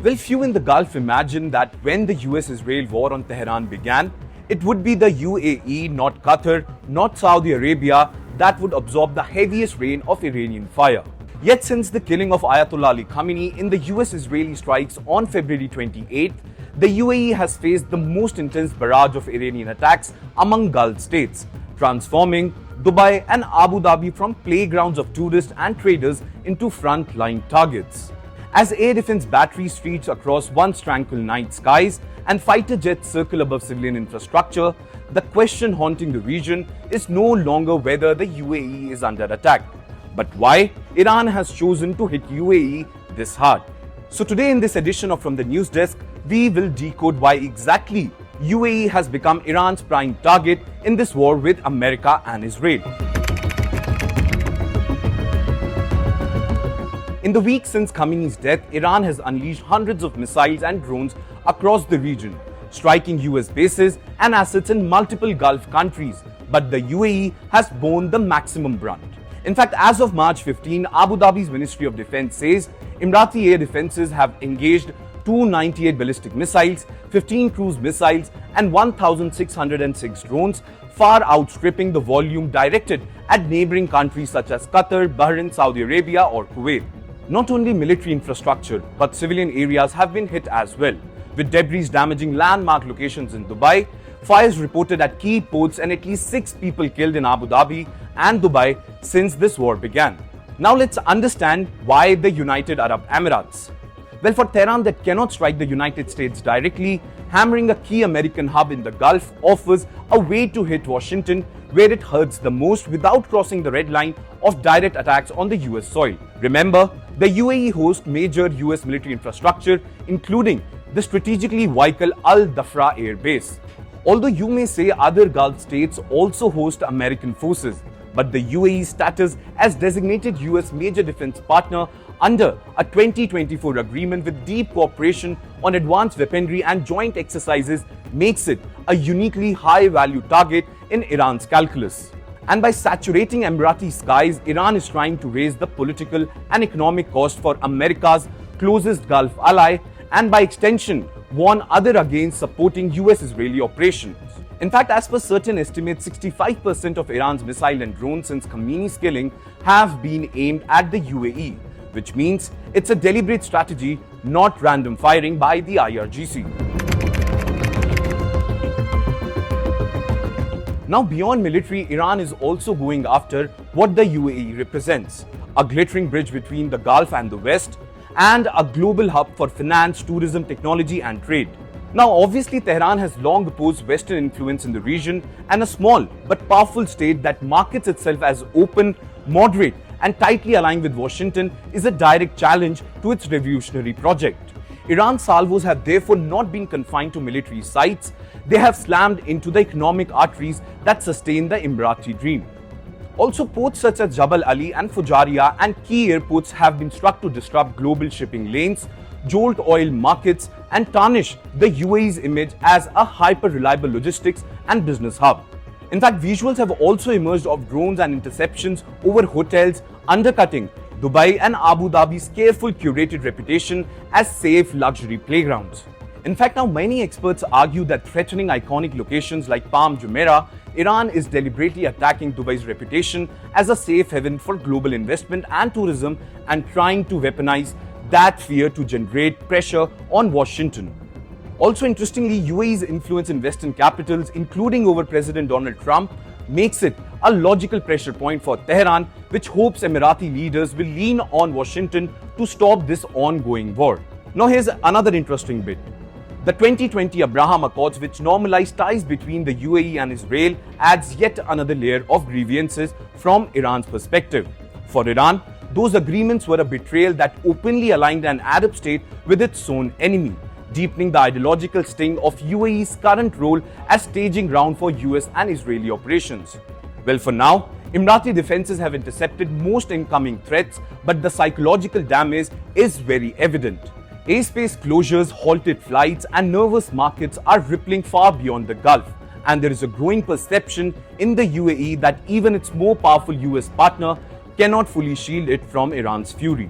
Well, few in the Gulf imagined that when the US-Israel war on Tehran began, it would be the UAE, not Qatar, not Saudi Arabia, that would absorb the heaviest rain of Iranian fire. Yet since the killing of Ayatollah Ali Khamenei in the US-Israeli strikes on February 28th, the UAE has faced the most intense barrage of Iranian attacks among Gulf states, transforming Dubai and Abu Dhabi from playgrounds of tourists and traders into frontline targets. As air defense batteries streak across once tranquil night skies and fighter jets circle above civilian infrastructure, the question haunting the region is no longer whether the UAE is under attack, but why Iran has chosen to hit UAE this hard. So today in this edition of From the News Desk, we will decode why exactly UAE has become Iran's prime target in this war with America and Israel. In the week since Khamenei's death, Iran has unleashed hundreds of missiles and drones across the region, striking US bases and assets in multiple Gulf countries, but the UAE has borne the maximum brunt. In fact, as of March 15, Abu Dhabi's Ministry of Defense says Emirati air defenses have engaged 298 ballistic missiles, 15 cruise missiles and 1,606 drones, far outstripping the volume directed at neighboring countries such as Qatar, Bahrain, Saudi Arabia or Kuwait. Not only military infrastructure, but civilian areas have been hit as well, with debris damaging landmark locations in Dubai, fires reported at key ports and at least 6 people killed in Abu Dhabi and Dubai since this war began. Now let's understand why the United Arab Emirates. Well, for Tehran that cannot strike the United States directly, hammering a key American hub in the Gulf offers a way to hit Washington where it hurts the most without crossing the red line of direct attacks on the US soil. Remember, the UAE hosts major US military infrastructure, including the strategically vital Al Dhafra Air Base. Although you may say other Gulf states also host American forces, but the UAE's status as designated US major defense partner under a 2024 agreement with deep cooperation on advanced weaponry and joint exercises makes it a uniquely high-value target in Iran's calculus. And by saturating Emirati skies, Iran is trying to raise the political and economic cost for America's closest Gulf ally and by extension warn others against supporting US-Israeli operations. In fact, as per certain estimates, 65% of Iran's missile and drones since Khamenei's killing have been aimed at the UAE, which means it's a deliberate strategy, not random firing by the IRGC. Now, beyond military, Iran is also going after what the UAE represents: a glittering bridge between the Gulf and the West, and a global hub for finance, tourism, technology and trade. Now, obviously, Tehran has long opposed Western influence in the region, and a small but powerful state that markets itself as open, moderate and tightly aligned with Washington is a direct challenge to its revolutionary project. Iran's salvos have therefore not been confined to military sites, they have slammed into the economic arteries that sustain the Emirati dream. Also, ports such as Jabal Ali and Fujairah and key airports have been struck to disrupt global shipping lanes, jolt oil markets and tarnish the UAE's image as a hyper-reliable logistics and business hub. In fact, visuals have also emerged of drones and interceptions over hotels, undercutting Dubai and Abu Dhabi's careful curated reputation as safe luxury playgrounds. In fact, now many experts argue that threatening iconic locations like Palm Jumeirah, Iran is deliberately attacking Dubai's reputation as a safe haven for global investment and tourism and trying to weaponize that fear to generate pressure on Washington. Also interestingly, UAE's influence in Western capitals, including over President Donald Trump, makes it a logical pressure point for Tehran, which hopes Emirati leaders will lean on Washington to stop this ongoing war. Now here's another interesting bit. The 2020 Abraham Accords, which normalized ties between the UAE and Israel, adds yet another layer of grievances from Iran's perspective. For Iran, those agreements were a betrayal that openly aligned an Arab state with its own enemy, deepening the ideological sting of UAE's current role as staging ground for US and Israeli operations. Well, for now, Emirati defenses have intercepted most incoming threats, but the psychological damage is very evident. Airspace closures, halted flights and nervous markets are rippling far beyond the Gulf, and there is a growing perception in the UAE that even its more powerful US partner cannot fully shield it from Iran's fury.